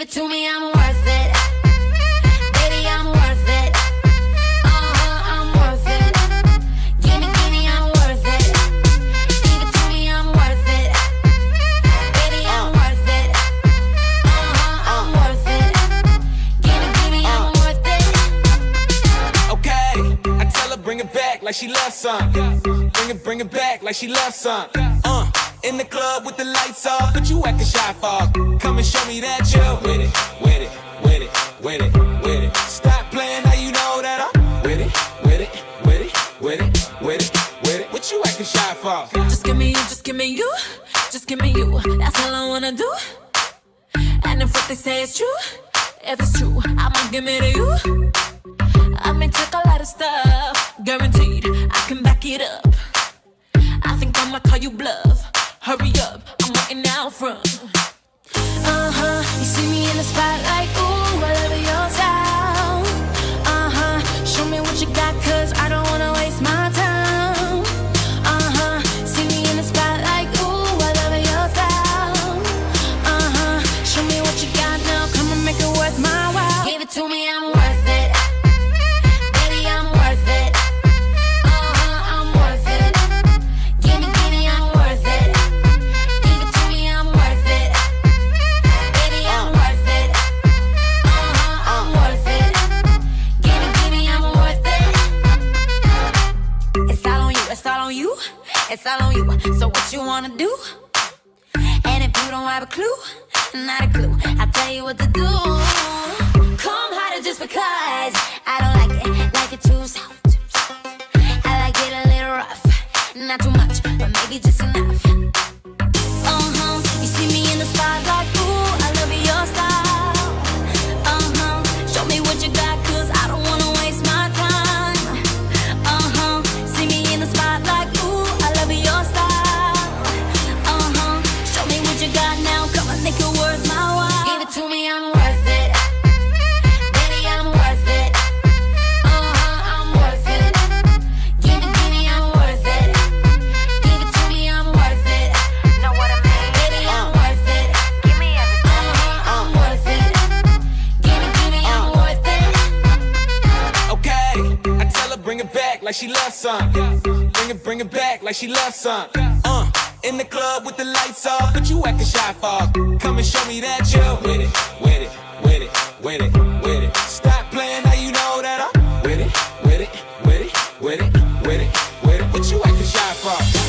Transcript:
it to me, I'm worth it. Baby, I'm worth it. I'm worth it. Give me, I'm worth it. Give it to me, I'm worth it. Baby, I'm worth it. I'm worth it. Give me, I'm worth it. Okay, I tell her bring it back like she loves some. Bring it back like she loves some. In the club with the lights off, but you acting shy for. Come and show me that you're with it, with it, with it, with it, with it. Stop playing, now you know that I'm with it, with it, with it, with it, with it, with it. What you acting shy for? Just give me you, just give me you, just give me you. That's all I wanna do. And if what they say is true, if it's true, I'ma give it to you. I may take a lot of stuff, guaranteed I can back it up. I think I'ma call you bluff. Hurry up, I'm waiting out front. You see me in the spotlight, ooh, I love your style. Show me what you got, cause I don't wanna waste my time. See me in the spotlight, ooh, I love your style. Show me what you got now, come and make it worth my while. Give it to me, I'm worth it. Baby, I'm worth it. I'm worth it. Give me, I'm worth it. Give it to me, I'm worth it. Baby, I'm worth it. I'm worth it. Give me, I'm worth it. It's all on you, it's all on you, it's all on you. So what you wanna do? And if you don't have a clue, not a clue, I'll tell you what to do. Come harder just because I don't like it too soft. I like it a little rough, not too much, but maybe just enough. You see me in the spotlight, ooh, I love your style. Show me what you got, cause I don't wanna waste my time. See me in the spotlight, ooh, I love your style. Show me what you got now, come on, make it worth my while. Give it to me, I'm worth it. Baby, I'm worth it. I'm worth it. Give me, I'm worth it. Give it to me, I'm worth it. Know what I mean? Baby, I'm worth it. Give me everything. I'm worth it. Give me, I'm worth it. Okay, I tell her bring it back like she loves some. Bring it back like she loves some. In the club with the lights off, but you acting shy for. Come and show me that you're with it, with it, with it, with it, with it. Stop playing, now you know that I'm with it, with it, with it, with it, with it, with it. What you acting shy for?